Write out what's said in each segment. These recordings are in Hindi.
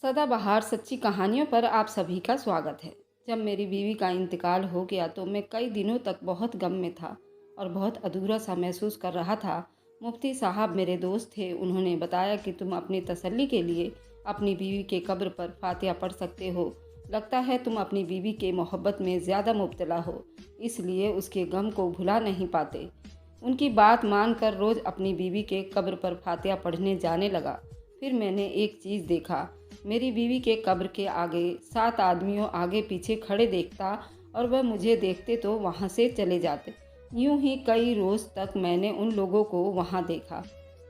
सदाबहार सच्ची कहानियों पर आप सभी का स्वागत है। जब मेरी बीवी का इंतकाल हो गया तो मैं कई दिनों तक बहुत गम में था और बहुत अधूरा सा महसूस कर रहा था। मुफ्ती साहब मेरे दोस्त थे। उन्होंने बताया कि तुम अपनी तसल्ली के लिए अपनी बीवी के कब्र पर फातिहा पढ़ सकते हो। लगता है तुम अपनी बीवी के मोहब्बत में ज़्यादा मुब्तला हो, इसलिए उसके गम को भुला नहीं पाते। उनकी बात मानकर रोज़ अपनी बीवी के कब्र पर फातिहा पढ़ने जाने लगा। फिर मैंने एक चीज़ देखा। मेरी बीवी के कब्र के आगे 7 आदमियों आगे पीछे खड़े देखता और वह मुझे देखते तो वहाँ से चले जाते। यूं ही कई रोज़ तक मैंने उन लोगों को वहाँ देखा।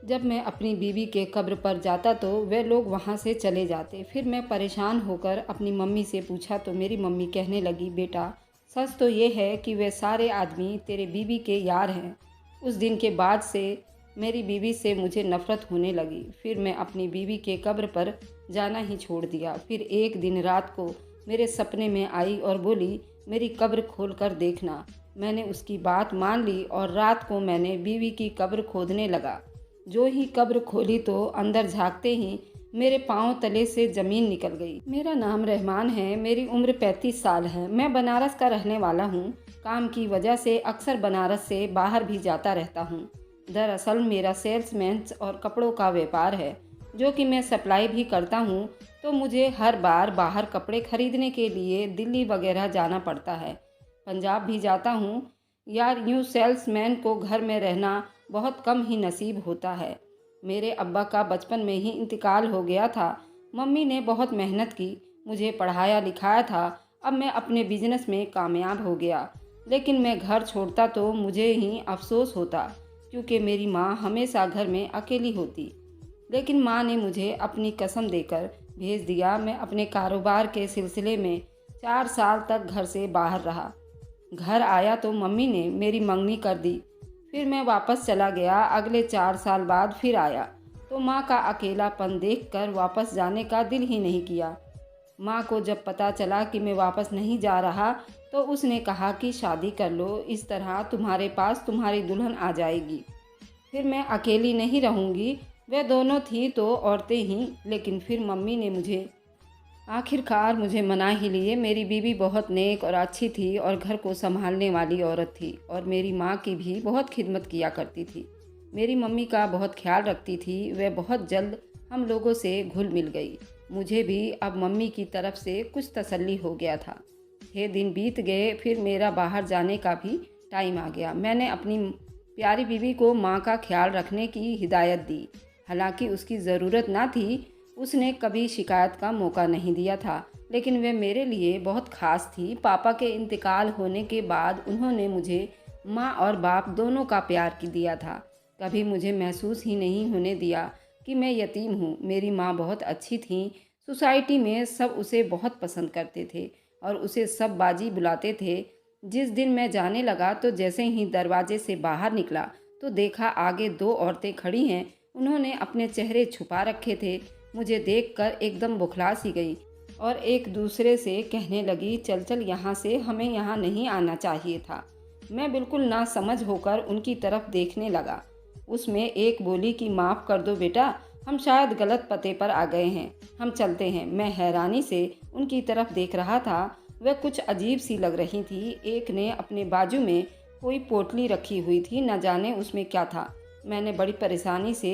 जब मैं अपनी बीवी के कब्र पर जाता तो वे लोग वहाँ से चले जाते। फिर मैं परेशान होकर अपनी मम्मी से पूछा तो मेरी मम्मी कहने लगी, बेटा सच तो ये है कि वे सारे आदमी तेरे बीवी के यार हैं। उस दिन के बाद से मेरी बीवी से मुझे नफ़रत होने लगी। फिर मैं अपनी बीवी के कब्र पर जाना ही छोड़ दिया। फिर एक दिन रात को मेरे सपने में आई और बोली, मेरी कब्र खोल कर देखना। मैंने उसकी बात मान ली और रात को मैंने बीवी की कब्र खोदने लगा। जो ही कब्र खोली तो अंदर झांकते ही मेरे पाँव तले से ज़मीन निकल गई। मेरा नाम रहमान है। मेरी उम्र 35 साल है। मैं बनारस का रहने वाला हूँ। काम की वजह से अक्सर बनारस से बाहर भी जाता रहता हूँ। दरअसल मेरा सेल्समैन और कपड़ों का व्यापार है, जो कि मैं सप्लाई भी करता हूँ। तो मुझे हर बार बाहर कपड़े खरीदने के लिए दिल्ली वगैरह जाना पड़ता है। पंजाब भी जाता हूँ। यार यूँ सेल्समैन को घर में रहना बहुत कम ही नसीब होता है। मेरे अब्बा का बचपन में ही इंतकाल हो गया था। मम्मी ने बहुत मेहनत की, मुझे पढ़ाया लिखाया था। अब मैं अपने बिजनेस में कामयाब हो गया, लेकिन मैं घर छोड़ता तो मुझे ही अफसोस होता, क्योंकि मेरी माँ हमेशा घर में अकेली होती। लेकिन माँ ने मुझे अपनी कसम देकर भेज दिया। मैं अपने कारोबार के सिलसिले में 4 साल तक घर से बाहर रहा। घर आया तो मम्मी ने मेरी मंगनी कर दी। फिर मैं वापस चला गया। अगले 4 साल बाद फिर आया तो माँ का अकेलापन देखकर वापस जाने का दिल ही नहीं किया। माँ को जब पता चला कि मैं वापस नहीं जा रहा तो उसने कहा कि शादी कर लो, इस तरह तुम्हारे पास तुम्हारी दुल्हन आ जाएगी। फिर मैं अकेली नहीं रहूँगी। वे दोनों थी तो औरतें ही, लेकिन फिर मम्मी ने मुझे आखिरकार मुझे मना ही लिए। मेरी बीवी बहुत नेक और अच्छी थी और घर को संभालने वाली औरत थी और मेरी माँ की भी बहुत खिदमत किया करती थी। मेरी मम्मी का बहुत ख्याल रखती थी। वह बहुत जल्द हम लोगों से घुल मिल गई। मुझे भी अब मम्मी की तरफ से कुछ तसल्ली हो गया था। 6 दिन बीत गए। फिर मेरा बाहर जाने का भी टाइम आ गया। मैंने अपनी प्यारी बीवी को माँ का ख्याल रखने की हिदायत दी। हालांकि उसकी ज़रूरत ना थी, उसने कभी शिकायत का मौका नहीं दिया था, लेकिन वह मेरे लिए बहुत ख़ास थी। पापा के इंतकाल होने के बाद उन्होंने मुझे माँ और बाप दोनों का प्यार की दिया था। कभी मुझे महसूस ही नहीं होने दिया कि मैं यतीम हूँ। मेरी माँ बहुत अच्छी थी। सोसाइटी में सब उसे बहुत पसंद करते थे और उसे सब बाजी बुलाते थे। जिस दिन मैं जाने लगा तो जैसे ही दरवाजे से बाहर निकला तो देखा आगे 2 औरतें खड़ी हैं। उन्होंने अपने चेहरे छुपा रखे थे। मुझे देखकर एकदम बौखला सी गई और एक दूसरे से कहने लगी, चल चल यहाँ से, हमें यहाँ नहीं आना चाहिए था। मैं बिल्कुल ना समझ होकर उनकी तरफ देखने लगा। उसमें एक बोली कि माफ़ कर दो बेटा, हम शायद गलत पते पर आ गए हैं, हम चलते हैं। मैं हैरानी से उनकी तरफ देख रहा था। वह कुछ अजीब सी लग रही थी। एक ने अपने बाजू में कोई पोटली रखी हुई थी, न जाने उसमें क्या था। मैंने बड़ी परेशानी से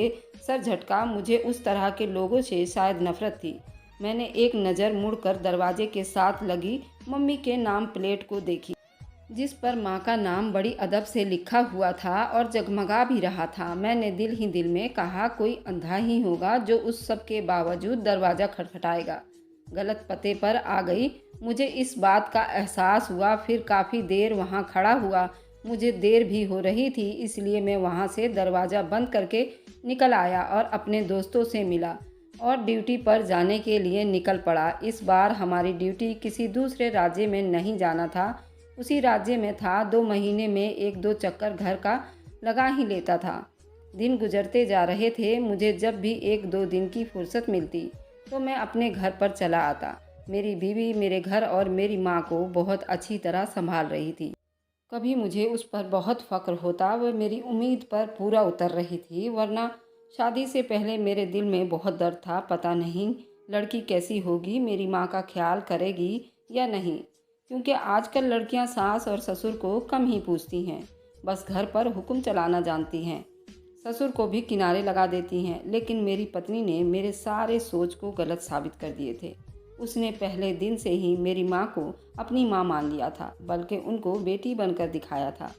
सर झटका। मुझे उस तरह के लोगों से शायद नफरत थी। मैंने एक नज़र मुड़कर दरवाजे के साथ लगी मम्मी के नाम प्लेट को देखी, जिस पर माँ का नाम बड़ी अदब से लिखा हुआ था और जगमगा भी रहा था। मैंने दिल ही दिल में कहा, कोई अंधा ही होगा जो उस सब के बावजूद दरवाज़ा खटखटाएगा। गलत पते पर आ गई। मुझे इस बात का एहसास हुआ। फिर काफ़ी देर वहाँ खड़ा हुआ। मुझे देर भी हो रही थी, इसलिए मैं वहाँ से दरवाज़ा बंद करके निकल आया और अपने दोस्तों से मिला और ड्यूटी पर जाने के लिए निकल पड़ा। इस बार हमारी ड्यूटी किसी दूसरे राज्य में नहीं जाना था, उसी राज्य में था। 2 महीने में 1-2 चक्कर घर का लगा ही लेता था। दिन गुजरते जा रहे थे। मुझे जब भी 1-2 दिन की फुर्सत मिलती तो मैं अपने घर पर चला आता। मेरी बीवी मेरे घर और मेरी माँ को बहुत अच्छी तरह संभाल रही थी। कभी मुझे उस पर बहुत फ़क्र होता। वह मेरी उम्मीद पर पूरा उतर रही थी, वरना शादी से पहले मेरे दिल में बहुत दर्द था। पता नहीं लड़की कैसी होगी, मेरी माँ का ख्याल करेगी या नहीं, क्योंकि आजकल लड़कियाँ सास और ससुर को कम ही पूछती हैं, बस घर पर हुक्म चलाना जानती हैं। ससुर को भी किनारे लगा देती हैं। लेकिन मेरी पत्नी ने मेरे सारे सोच को गलत साबित कर दिए थे। उसने पहले दिन से ही मेरी माँ को अपनी माँ मान लिया था, बल्कि उनको बेटी बनकर दिखाया था।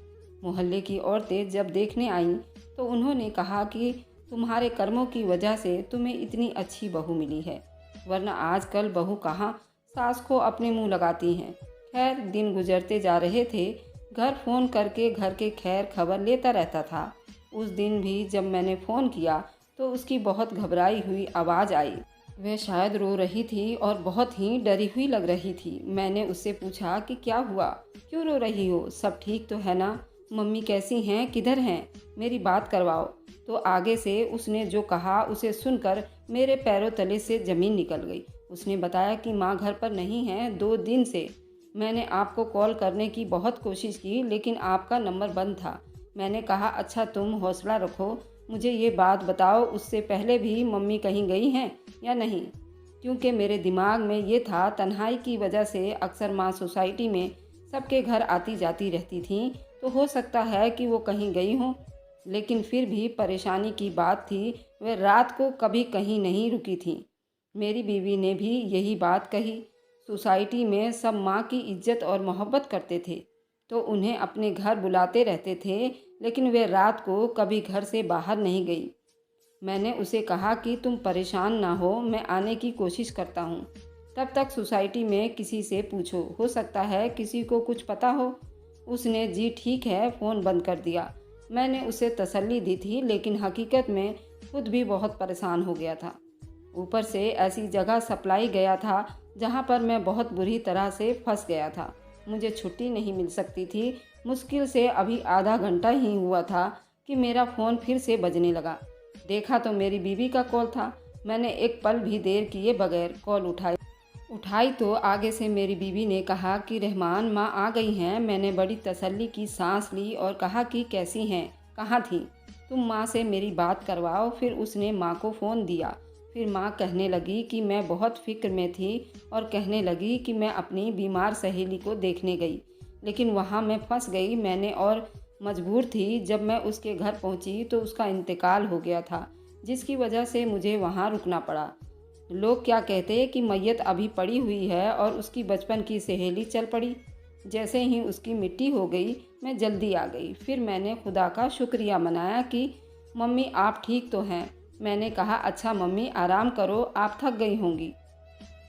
मोहल्ले की औरतें जब देखने आईं तो उन्होंने कहा कि तुम्हारे कर्मों की वजह से तुम्हें इतनी अच्छी बहू मिली है, वरना आजकल बहू कहाँ सास को अपने मुंह लगाती हैं। खैर, दिन गुजरते जा रहे थे। घर फ़ोन करके घर के खैर खबर लेता रहता था। उस दिन भी जब मैंने फ़ोन किया तो उसकी बहुत घबराई हुई आवाज़ आई। वह शायद रो रही थी और बहुत ही डरी हुई लग रही थी। मैंने उससे पूछा कि क्या हुआ, क्यों रो रही हो, सब ठीक तो है ना, मम्मी कैसी हैं, किधर हैं, मेरी बात करवाओ। तो आगे से उसने जो कहा उसे सुनकर मेरे पैरों तले से ज़मीन निकल गई। उसने बताया कि माँ घर पर नहीं है 2 दिन से। मैंने आपको कॉल करने की बहुत कोशिश की, लेकिन आपका नंबर बंद था। मैंने कहा, अच्छा तुम हौसला रखो, मुझे ये बात बताओ, उससे पहले भी मम्मी कहीं गई हैं या नहीं, क्योंकि मेरे दिमाग में ये था तन्हाई की वजह से अक्सर माँ सोसाइटी में सबके घर आती जाती रहती थी, तो हो सकता है कि वो कहीं गई हों। लेकिन फिर भी परेशानी की बात थी, वह रात को कभी कहीं नहीं रुकी थी। मेरी बीवी ने भी यही बात कही। सोसाइटी में सब माँ की इज्जत और मोहब्बत करते थे, तो उन्हें अपने घर बुलाते रहते थे, लेकिन वे रात को कभी घर से बाहर नहीं गई। मैंने उसे कहा कि तुम परेशान ना हो, मैं आने की कोशिश करता हूँ। तब तक सोसाइटी में किसी से पूछो, हो सकता है किसी को कुछ पता हो। उसने जी ठीक है फ़ोन बंद कर दिया। मैंने उसे तसल्ली दी थी, लेकिन हकीकत में खुद भी बहुत परेशान हो गया था। ऊपर से ऐसी जगह सप्लाई गया था जहाँ पर मैं बहुत बुरी तरह से फंस गया था। मुझे छुट्टी नहीं मिल सकती थी। मुश्किल से अभी आधा घंटा ही हुआ था कि मेरा फ़ोन फिर से बजने लगा। देखा तो मेरी बीवी का कॉल था। मैंने एक पल भी देर किए बगैर कॉल उठाई तो आगे से मेरी बीवी ने कहा कि रहमान माँ आ गई हैं। मैंने बड़ी तसल्ली की सांस ली और कहा कि कैसी हैं, कहाँ थी, तुम माँ से मेरी बात करवाओ। फिर उसने माँ को फ़ोन दिया। फिर माँ कहने लगी कि मैं बहुत फ़िक्र में थी और कहने लगी कि मैं अपनी बीमार सहेली को देखने गई, लेकिन वहाँ मैं फंस गई। मैंने और मजबूर थी। जब मैं उसके घर पहुँची तो उसका इंतकाल हो गया था, जिसकी वजह से मुझे वहाँ रुकना पड़ा। लोग क्या कहते कि मैयत अभी पड़ी हुई है और उसकी बचपन की सहेली चल पड़ी। जैसे ही उसकी मिट्टी हो गई मैं जल्दी आ गई। फिर मैंने खुदा का शुक्रिया मनाया कि मम्मी आप ठीक तो हैं। मैंने कहा, अच्छा मम्मी आराम करो, आप थक गई होंगी,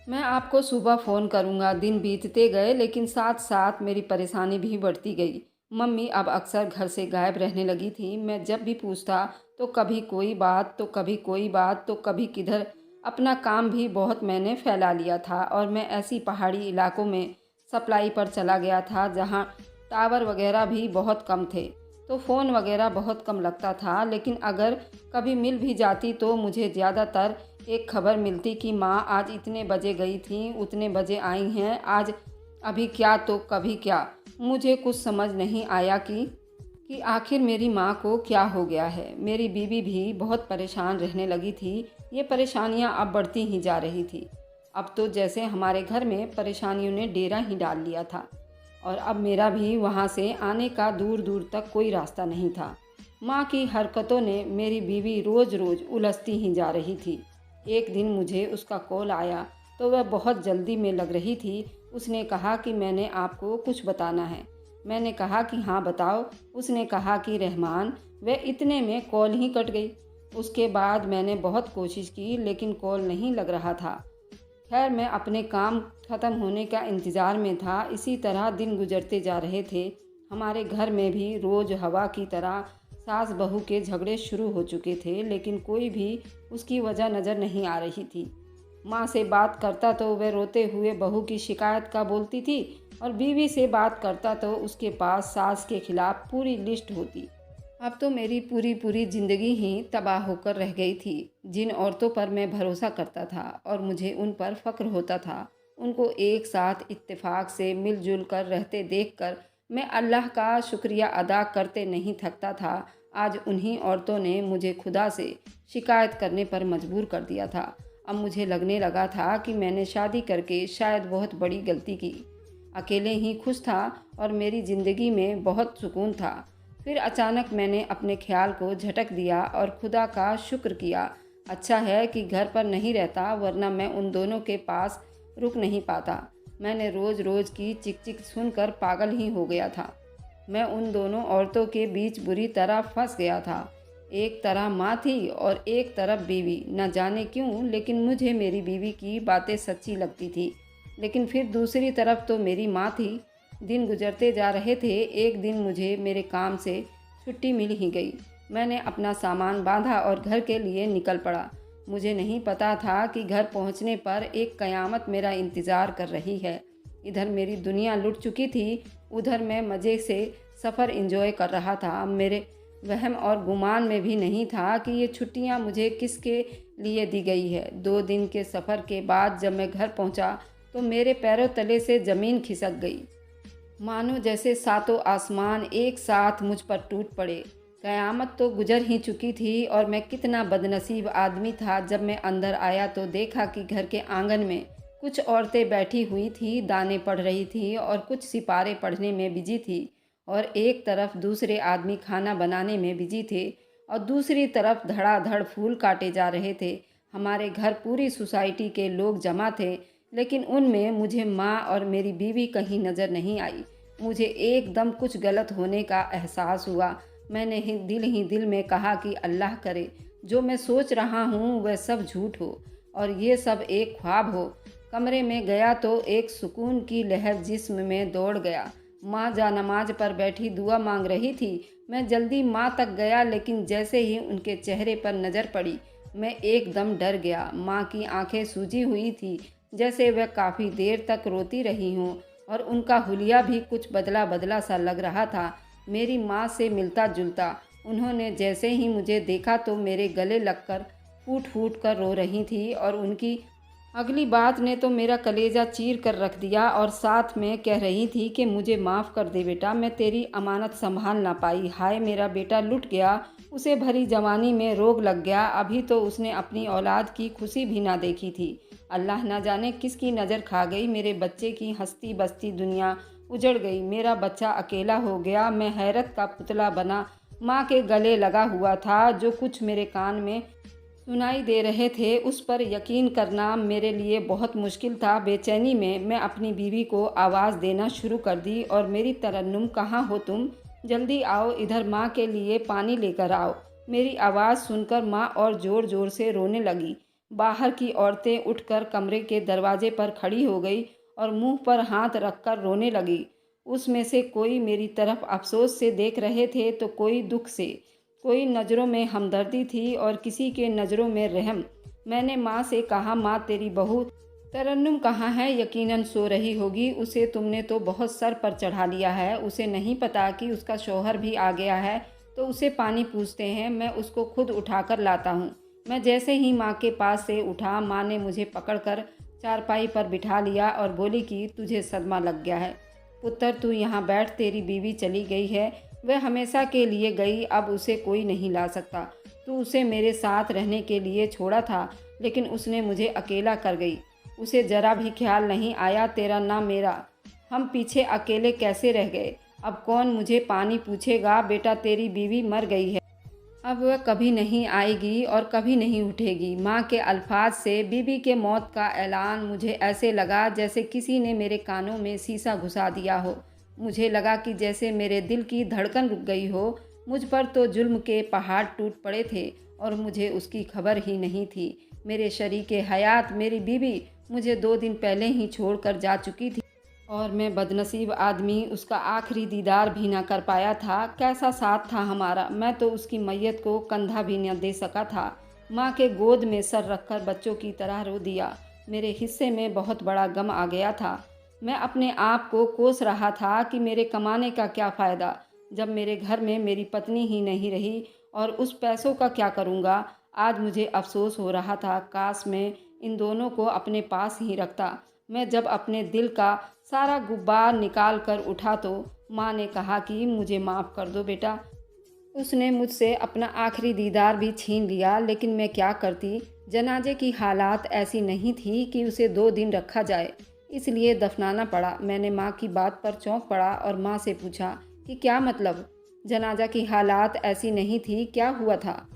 मैं आपको सुबह फ़ोन करूंगा। दिन बीतते गए, लेकिन साथ साथ मेरी परेशानी भी बढ़ती गई। मम्मी अब अक्सर घर से गायब रहने लगी थी। मैं जब भी पूछता तो कभी कोई बात, तो कभी कोई बात, तो कभी किधर। अपना काम भी बहुत मैंने फैला लिया था और मैं ऐसी पहाड़ी इलाकों में सप्लाई पर चला गया था जहाँ टावर वगैरह भी बहुत कम थे, तो फ़ोन वगैरह बहुत कम लगता था। लेकिन अगर कभी मिल भी जाती तो मुझे ज़्यादातर एक खबर मिलती कि माँ आज इतने बजे गई थी, उतने बजे आई हैं, आज अभी क्या तो कभी क्या। मुझे कुछ समझ नहीं आया कि आखिर मेरी माँ को क्या हो गया है। मेरी बीवी भी बहुत परेशान रहने लगी थी। ये परेशानियाँ अब बढ़ती ही जा रही थी। अब तो जैसे हमारे घर में परेशानियों ने डेरा ही डाल लिया था और अब मेरा भी वहाँ से आने का दूर दूर तक कोई रास्ता नहीं था। माँ की हरकतों ने मेरी बीवी रोज़ रोज़ उलझती ही जा रही थी। एक दिन मुझे उसका कॉल आया तो वह बहुत जल्दी में लग रही थी। उसने कहा कि मैंने आपको कुछ बताना है। मैंने कहा कि हाँ बताओ। उसने कहा कि रहमान, वह इतने में कॉल ही कट गई। उसके बाद मैंने बहुत कोशिश की, लेकिन कॉल नहीं लग रहा था। खैर, मैं अपने काम ख़त्म होने का इंतज़ार में था। इसी तरह दिन गुजरते जा रहे थे। हमारे घर में भी रोज़ हवा की तरह सास बहू के झगड़े शुरू हो चुके थे, लेकिन कोई भी उसकी वजह नज़र नहीं आ रही थी। माँ से बात करता तो वह रोते हुए बहू की शिकायत का बोलती थी और बीवी से बात करता तो उसके पास सास के खिलाफ पूरी लिस्ट होती। अब तो मेरी पूरी पूरी ज़िंदगी ही तबाह होकर रह गई थी। जिन औरतों पर मैं भरोसा करता था और मुझे उन पर फ़ख्र होता था, उनको एक साथ इत्तेफाक से मिलजुल कर रहते देखकर मैं अल्लाह का शुक्रिया अदा करते नहीं थकता था। आज उन्हीं औरतों ने मुझे खुदा से शिकायत करने पर मजबूर कर दिया था। अब मुझे लगने लगा था कि मैंने शादी करके शायद बहुत बड़ी गलती की। अकेले ही खुश था और मेरी ज़िंदगी में बहुत सुकून था। फिर अचानक मैंने अपने ख्याल को झटक दिया और खुदा का शुक्र किया। अच्छा है कि घर पर नहीं रहता, वरना मैं उन दोनों के पास रुक नहीं पाता। मैंने रोज़ रोज़ की चिक चिक सुनकर पागल ही हो गया था। मैं उन दोनों औरतों के बीच बुरी तरह फंस गया था। एक तरह माँ थी और एक तरफ बीवी। न जाने क्यों, लेकिन मुझे मेरी बीवी की बातें सच्ची लगती थी। लेकिन फिर दूसरी तरफ तो मेरी माँ थी। दिन गुजरते जा रहे थे। एक दिन मुझे मेरे काम से छुट्टी मिल ही गई। मैंने अपना सामान बांधा और घर के लिए निकल पड़ा। मुझे नहीं पता था कि घर पहुंचने पर एक कयामत मेरा इंतज़ार कर रही है। इधर मेरी दुनिया लुट चुकी थी, उधर मैं मज़े से सफ़र एंजॉय कर रहा था। मेरे वहम और गुमान में भी नहीं था कि ये छुट्टियां मुझे किसके लिए दी गई है। 2 दिन के सफ़र के बाद जब मैं घर पहुंचा तो मेरे पैरों तले से ज़मीन खिसक गई। मानो जैसे सातों आसमान एक साथ मुझ पर टूट पड़े। क़यामत तो गुजर ही चुकी थी और मैं कितना बदनसीब आदमी था। जब मैं अंदर आया तो देखा कि घर के आंगन में कुछ औरतें बैठी हुई थी, दाने पढ़ रही थी और कुछ सिपारे पढ़ने में बिजी थी। और एक तरफ दूसरे आदमी खाना बनाने में बिजी थे और दूसरी तरफ धड़ाधड़ फूल काटे जा रहे थे। हमारे घर पूरी सोसाइटी के लोग जमा थे, लेकिन उनमें मुझे माँ और मेरी बीवी कहीं नज़र नहीं आई। मुझे एकदम कुछ गलत होने का एहसास हुआ। मैंने ही दिल में कहा कि अल्लाह करे जो मैं सोच रहा हूँ वह सब झूठ हो और ये सब एक ख्वाब हो। कमरे में गया तो एक सुकून की लहर जिस्म में दौड़ गया। माँ जा नमाज पर बैठी दुआ मांग रही थी। मैं जल्दी माँ तक गया, लेकिन जैसे ही उनके चेहरे पर नज़र पड़ी मैं एकदम डर गया। माँ की आंखें सूजी हुई थी, जैसे वह काफ़ी देर तक रोती रही हों और उनका हुलिया भी कुछ बदला बदला सा लग रहा था, मेरी माँ से मिलता जुलता। उन्होंने जैसे ही मुझे देखा तो मेरे गले लगकर फूट फूट कर रो रही थी और उनकी अगली बात ने तो मेरा कलेजा चीर कर रख दिया और साथ में कह रही थी कि मुझे माफ़ कर दे बेटा, मैं तेरी अमानत संभाल ना पाई। हाय मेरा बेटा लुट गया, उसे भरी जवानी में रोग लग गया। अभी तो उसने अपनी औलाद की खुशी भी ना देखी थी। अल्लाह ना जाने किसकी नज़र खा गई। मेरे बच्चे की हंसती बसती दुनिया उजड़ गई। मेरा बच्चा अकेला हो गया। मैं हैरत का पुतला बना माँ के गले लगा हुआ था। जो कुछ मेरे कान में सुनाई दे रहे थे उस पर यकीन करना मेरे लिए बहुत मुश्किल था। बेचैनी में मैं अपनी बीवी को आवाज़ देना शुरू कर दी और मेरी तरन्नुम, कहाँ हो तुम? जल्दी आओ, इधर माँ के लिए पानी लेकर आओ। मेरी आवाज़ सुनकर माँ और ज़ोर ज़ोर से रोने लगी। बाहर की औरतें उठकर कमरे के दरवाजे पर खड़ी हो गई और मुंह पर हाथ रखकर रोने लगी। उसमें से कोई मेरी तरफ अफसोस से देख रहे थे तो कोई दुख से। कोई नज़रों में हमदर्दी थी और किसी के नज़रों में रहम। मैंने माँ से कहा, माँ तेरी बहू तरन्नुम कहाँ है? यकीनन सो रही होगी। उसे तुमने तो बहुत सर पर चढ़ा लिया है। उसे नहीं पता कि उसका शौहर भी आ गया है, तो उसे पानी पूछते हैं, मैं उसको खुद उठाकर लाता हूँ। मैं जैसे ही माँ के पास से उठा, माँ ने मुझे पकड़कर चारपाई पर बिठा लिया और बोली कि तुझे सदमा लग गया है पुत्र, तू यहाँ बैठ। तेरी बीवी चली गई है, वह हमेशा के लिए गई, अब उसे कोई नहीं ला सकता। तू उसे मेरे साथ रहने के लिए छोड़ा था, लेकिन उसने मुझे अकेला कर गई। उसे ज़रा भी ख्याल नहीं आया तेरा ना मेरा। हम पीछे अकेले कैसे रह गए? अब कौन मुझे पानी पूछेगा? बेटा तेरी बीवी मर गई है, अब वह कभी नहीं आएगी और कभी नहीं उठेगी। माँ के अल्फाज से बीबी के मौत का ऐलान मुझे ऐसे लगा जैसे किसी ने मेरे कानों में शीशा घुसा दिया हो। मुझे लगा कि जैसे मेरे दिल की धड़कन रुक गई हो। मुझ पर तो जुल्म के पहाड़ टूट पड़े थे और मुझे उसकी खबर ही नहीं थी। मेरे शरीके हयात मेरी बीवी मुझे 2 दिन पहले ही छोड़कर जा चुकी थी और मैं बदनसीब आदमी उसका आखिरी दीदार भी ना कर पाया था। कैसा साथ था हमारा! मैं तो उसकी मैयत को कंधा भी न दे सका था। माँ के गोद में सर रखकर बच्चों की तरह रो दिया। मेरे हिस्से में बहुत बड़ा गम आ गया था। मैं अपने आप को कोस रहा था कि मेरे कमाने का क्या फ़ायदा जब मेरे घर में मेरी पत्नी ही नहीं रही, और उस पैसों का क्या करूँगा। आज मुझे अफसोस हो रहा था, काश मैं इन दोनों को अपने पास ही रखता। मैं जब अपने दिल का सारा गुब्बार निकाल कर उठा तो माँ ने कहा कि मुझे माफ़ कर दो बेटा। उसने मुझसे अपना आखिरी दीदार भी छीन लिया, लेकिन मैं क्या करती। जनाजे की हालात ऐसी नहीं थी कि उसे 2 दिन रखा जाए, इसलिए दफनाना पड़ा। मैंने माँ की बात पर चौंक पड़ा और माँ से पूछा कि क्या मतलब? जनाजा की हालात ऐसी नहीं थी, क्या हुआ था?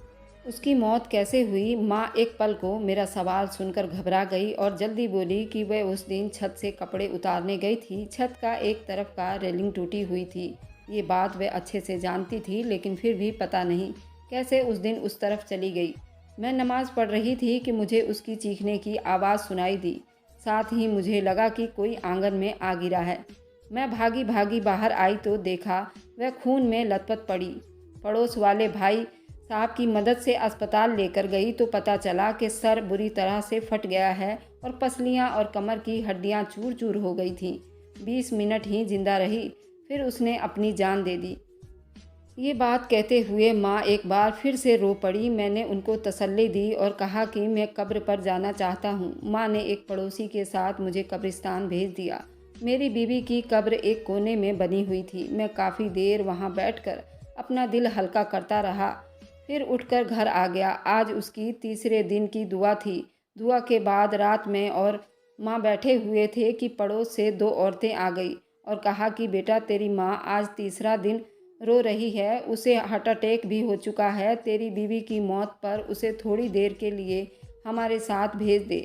उसकी मौत कैसे हुई? माँ एक पल को मेरा सवाल सुनकर घबरा गई और जल्दी बोली कि वह उस दिन छत से कपड़े उतारने गई थी। छत का एक तरफ का रेलिंग टूटी हुई थी। ये बात वह अच्छे से जानती थी, लेकिन फिर भी पता नहीं कैसे उस दिन उस तरफ चली गई। मैं नमाज पढ़ रही थी कि मुझे उसकी चीखने की आवाज़ सुनाई दी। साथ ही मुझे लगा कि कोई आंगन में आ गिरा है। मैं भागी भागी बाहर आई तो देखा वह खून में लथपथ पड़ी। पड़ोस वाले भाई साहब की मदद से अस्पताल लेकर गई तो पता चला कि सर बुरी तरह से फट गया है और पसलियां और कमर की हड्डियां चूर चूर हो गई थीं। 20 मिनट ही जिंदा रही, फिर उसने अपनी जान दे दी। ये बात कहते हुए माँ एक बार फिर से रो पड़ी। मैंने उनको तसल्ली दी और कहा कि मैं कब्र पर जाना चाहता हूँ। माँ ने एक पड़ोसी के साथ मुझे कब्रिस्तान भेज दिया। मेरी बीवी की कब्र एक कोने में बनी हुई थी। मैं काफ़ी देर वहाँ बैठकर अपना दिल हल्का करता रहा, फिर उठकर घर आ गया। आज उसकी तीसरे दिन की दुआ थी। दुआ के बाद रात में और माँ बैठे हुए थे कि पड़ोस से 2 औरतें आ गई और कहा कि बेटा, तेरी माँ आज तीसरा दिन रो रही है, उसे हार्ट अटैक भी हो चुका है। तेरी बीवी की मौत पर उसे थोड़ी देर के लिए हमारे साथ भेज दे,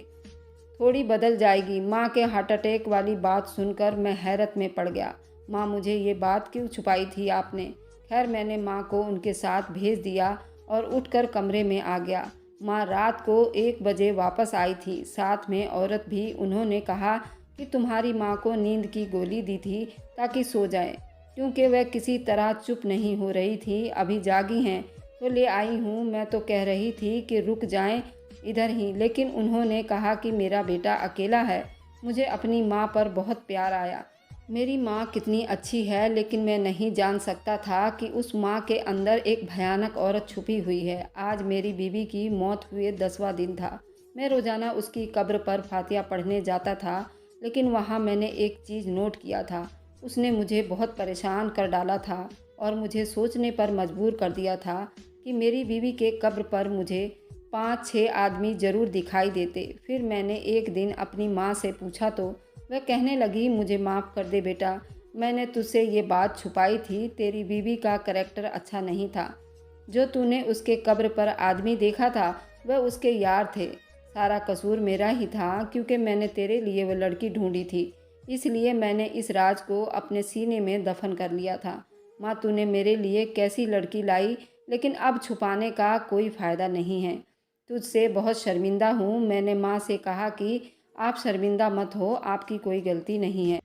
थोड़ी बदल जाएगी। माँ के हार्ट अटैक वाली बात सुनकर मैं हैरत में पड़ गया। माँ, मुझे ये बात क्यों छुपाई थी आपने? खैर, मैंने माँ को उनके साथ भेज दिया और उठकर कमरे में आ गया। माँ रात को 1 बजे वापस आई थी, साथ में औरत भी। उन्होंने कहा कि तुम्हारी माँ को नींद की गोली दी थी ताकि सो जाए, क्योंकि वह किसी तरह चुप नहीं हो रही थी। अभी जागी हैं तो ले आई हूँ। मैं तो कह रही थी कि रुक जाएं इधर ही, लेकिन उन्होंने कहा कि मेरा बेटा अकेला है। मुझे अपनी माँ पर बहुत प्यार आया। मेरी माँ कितनी अच्छी है, लेकिन मैं नहीं जान सकता था कि उस माँ के अंदर एक भयानक औरत छुपी हुई है। आज मेरी बीवी की मौत हुए 10वां दिन था। मैं रोज़ाना उसकी कब्र पर फातिहा पढ़ने जाता था, लेकिन वहाँ मैंने एक चीज़ नोट किया था। उसने मुझे बहुत परेशान कर डाला था और मुझे सोचने पर मजबूर कर दिया था कि मेरी बीवी के कब्र पर मुझे 5-6 आदमी ज़रूर दिखाई देते। फिर मैंने एक दिन अपनी माँ से पूछा तो वह कहने लगी, मुझे माफ़ कर दे बेटा, मैंने तुझसे ये बात छुपाई थी। तेरी बीवी का करैक्टर अच्छा नहीं था। जो तूने उसके कब्र पर आदमी देखा था वह उसके यार थे। सारा कसूर मेरा ही था, क्योंकि मैंने तेरे लिए वह लड़की ढूंढी थी। इसलिए मैंने इस राज को अपने सीने में दफन कर लिया था। माँ, तूने मेरे लिए कैसी लड़की लाई, लेकिन अब छुपाने का कोई फ़ायदा नहीं है। तुझसे बहुत शर्मिंदा हूँ। मैंने माँ से कहा कि आप शर्मिंदा मत हो, आपकी कोई गलती नहीं है।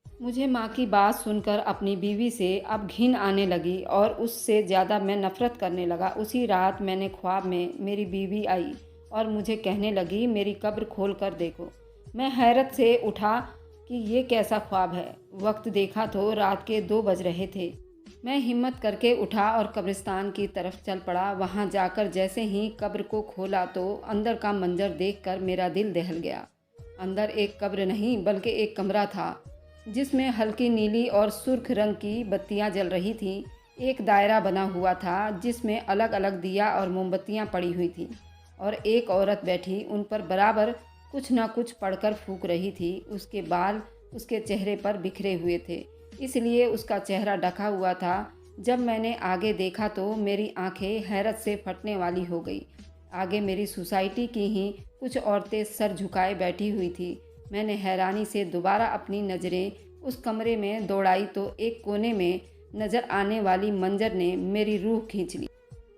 मुझे माँ की बात सुनकर अपनी बीवी से अब घिन आने लगी और उससे ज़्यादा मैं नफ़रत करने लगा। उसी रात मैंने ख्वाब में मेरी बीवी आई और मुझे कहने लगी, मेरी कब्र खोल कर देखो। मैं हैरत से उठा कि ये कैसा ख्वाब है। वक्त देखा तो रात के 2 बज रहे थे। मैं हिम्मत करके उठा और कब्रिस्तान की तरफ चल पड़ा। वहाँ जाकर जैसे ही कब्र को खोला तो अंदर का मंजर देखकर मेरा दिल दहल गया। अंदर एक कब्र नहीं बल्कि एक कमरा था, जिसमें हल्की नीली और सुर्ख रंग की बत्तियां जल रही थीं। एक दायरा बना हुआ था जिसमें अलग अलग दिया और मोमबत्तियां पड़ी हुई थीं, और एक औरत बैठी उन पर बराबर कुछ न कुछ पढ़कर फूंक रही थी। उसके बाल उसके चेहरे पर बिखरे हुए थे, इसलिए उसका चेहरा ढका हुआ था। जब मैंने आगे देखा तो मेरी आंखें हैरत से फटने वाली हो गई। आगे मेरी सोसाइटी की ही कुछ औरतें सर झुकाए बैठी हुई थी। मैंने हैरानी से दोबारा अपनी नज़रें उस कमरे में दौड़ाई तो एक कोने में नज़र आने वाली मंजर ने मेरी रूह खींच ली।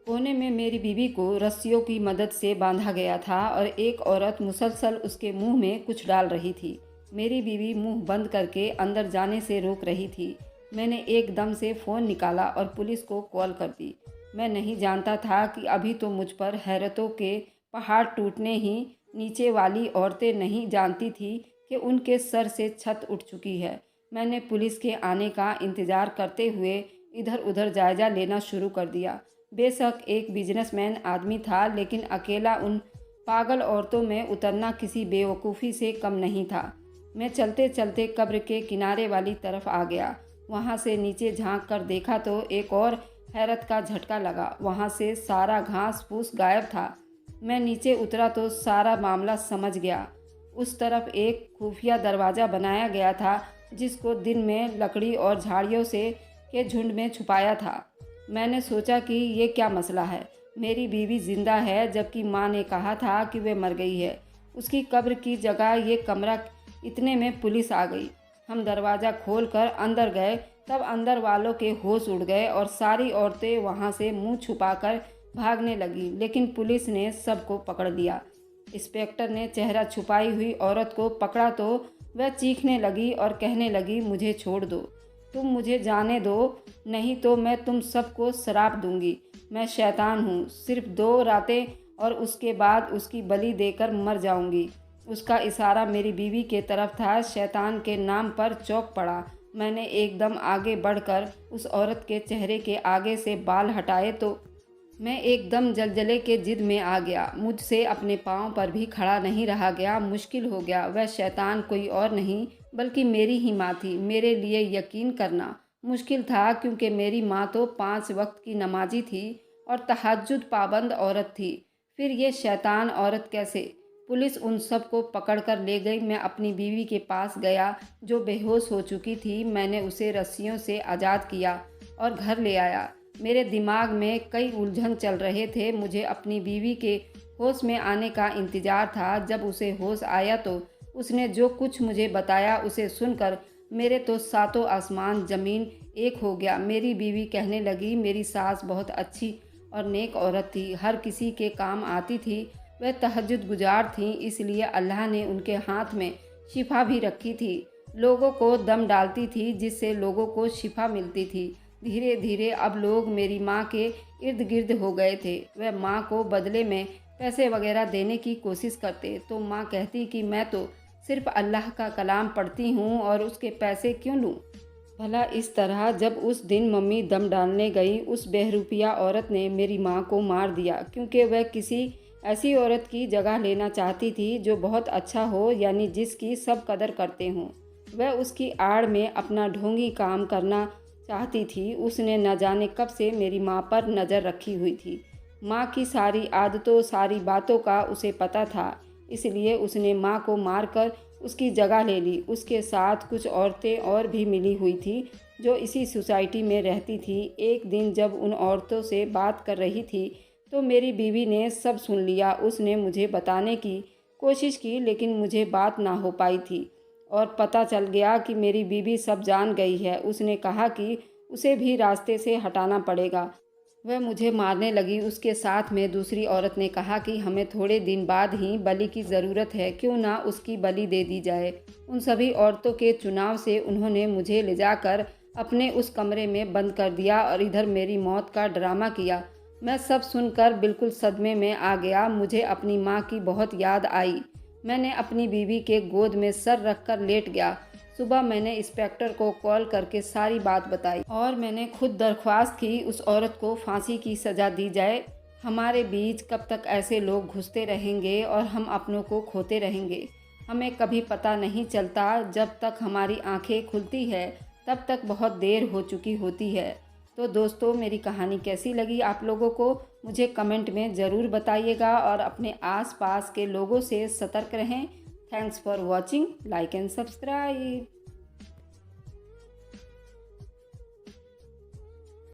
कोने में मेरी बीवी को रस्सियों की मदद से बांधा गया था और एक औरत मुसलसल उसके मुंह में कुछ डाल रही थी। मेरी बीवी मुंह बंद करके अंदर जाने से रोक रही थी। मैंने एकदम से फ़ोन निकाला और पुलिस को कॉल कर दी। मैं नहीं जानता था कि अभी तो मुझ पर हैरतों के पहाड़ टूटने ही नीचे वाली औरतें नहीं जानती थी कि उनके सर से छत उठ चुकी है। मैंने पुलिस के आने का इंतज़ार करते हुए इधर उधर जायज़ा लेना शुरू कर दिया। बेशक एक बिजनेसमैन आदमी था, लेकिन अकेला उन पागल औरतों में उतरना किसी बेवकूफ़ी से कम नहीं था। मैं चलते चलते कब्र के किनारे वाली तरफ आ गया। वहाँ से नीचे झांक कर देखा तो एक और हैरत का झटका लगा। वहाँ से सारा घास फूस गायब था। मैं नीचे उतरा तो सारा मामला समझ गया। उस तरफ एक खुफिया दरवाज़ा बनाया गया था जिसको दिन में लकड़ी और झाड़ियों से के झुंड में छुपाया था। मैंने सोचा कि ये क्या मसला है, मेरी बीवी जिंदा है जबकि माँ ने कहा था कि वे मर गई है। उसकी कब्र की जगह ये कमरा, इतने में पुलिस आ गई। हम दरवाज़ा खोलकर अंदर गए, तब अंदर वालों के होश उड़ गए और सारी औरतें वहाँ से मुंह छुपाकर भागने लगी, लेकिन पुलिस ने सबको पकड़ लिया। इंस्पेक्टर ने चेहरा छुपाई हुई औरत को पकड़ा तो वह चीखने लगी और कहने लगी, मुझे छोड़ दो, तुम मुझे जाने दो, नहीं तो मैं तुम सबको श्राप दूंगी। मैं शैतान हूँ, सिर्फ 2 रातें और उसके बाद उसकी बलि देकर मर जाऊंगी। उसका इशारा मेरी बीवी के तरफ था। शैतान के नाम पर चौंक पड़ा। मैंने एकदम आगे बढ़कर उस औरत के चेहरे के आगे से बाल हटाए तो मैं एकदम जलजले के जिद में आ गया। मुझसे अपने पाँव पर भी खड़ा नहीं रहा गया। मुश्किल हो गया। वह शैतान कोई और नहीं बल्कि मेरी ही माँ थी। मेरे लिए यकीन करना मुश्किल था क्योंकि मेरी माँ तो 5 वक्त की नमाजी थी और तहज्जुद पाबंद औरत थी। फिर ये शैतान औरत कैसे? पुलिस उन सब को पकड़ कर ले गई। मैं अपनी बीवी के पास गया जो बेहोश हो चुकी थी। मैंने उसे रस्सियों से आज़ाद किया और घर ले आया। मेरे दिमाग में कई उलझन चल रहे थे। मुझे अपनी बीवी के होश में आने का इंतज़ार था। जब उसे होश आया तो उसने जो कुछ मुझे बताया उसे सुनकर मेरे तो सातों आसमान ज़मीन एक हो गया। मेरी बीवी कहने लगी, मेरी सास बहुत अच्छी और नेक औरत थी, हर किसी के काम आती थी। वह तहज्जुद गुजार थीं, इसलिए अल्लाह ने उनके हाथ में शिफा भी रखी थी। लोगों को दम डालती थी जिससे लोगों को शिफा मिलती थी। धीरे धीरे अब लोग मेरी माँ के इर्द गिर्द हो गए थे। वह माँ को बदले में पैसे वगैरह देने की कोशिश करते तो माँ कहती कि मैं तो सिर्फ अल्लाह का कलाम पढ़ती हूँ और उसके पैसे क्यों लूँ। भला इस तरह जब उस दिन मम्मी दम डालने गई, उस बेहरूपिया औरत ने मेरी माँ को मार दिया क्योंकि वह किसी ऐसी औरत की जगह लेना चाहती थी जो बहुत अच्छा हो, यानी जिसकी सब कदर करते हों। वह उसकी आड़ में अपना ढोंगी काम करना चाहती थी। उसने न जाने कब से मेरी माँ पर नज़र रखी हुई थी। माँ की सारी आदतों, सारी बातों का उसे पता था, इसलिए उसने माँ को मारकर उसकी जगह ले ली। उसके साथ कुछ औरतें और भी मिली हुई थी जो इसी सोसाइटी में रहती थी। एक दिन जब उन औरतों से बात कर रही थी तो मेरी बीवी ने सब सुन लिया। उसने मुझे बताने की कोशिश की लेकिन मुझे बात ना हो पाई थी और पता चल गया कि मेरी बीवी सब जान गई है। उसने कहा कि उसे भी रास्ते से हटाना पड़ेगा। वह मुझे मारने लगी। उसके साथ में दूसरी औरत ने कहा कि हमें थोड़े दिन बाद ही बलि की ज़रूरत है, क्यों ना उसकी बलि दे दी जाए। उन सभी औरतों के चुनाव से उन्होंने मुझे ले जाकर अपने उस कमरे में बंद कर दिया और इधर मेरी मौत का ड्रामा किया। मैं सब सुनकर बिल्कुल सदमे में आ गया। मुझे अपनी माँ की बहुत याद आई। मैंने अपनी बीवी के गोद में सर रखकर लेट गया। सुबह मैंने इंस्पेक्टर को कॉल करके सारी बात बताई और मैंने खुद दरख्वास्त की उस औरत को फांसी की सज़ा दी जाए। हमारे बीच कब तक ऐसे लोग घुसते रहेंगे और हम अपनों को खोते रहेंगे? हमें कभी पता नहीं चलता। जब तक हमारी आंखें खुलती है तब तक बहुत देर हो चुकी होती है। तो दोस्तों, मेरी कहानी कैसी लगी आप लोगों को मुझे कमेंट में ज़रूर बताइएगा और अपने आसपास के लोगों से सतर्क रहें। Thanks for watching, like and subscribe.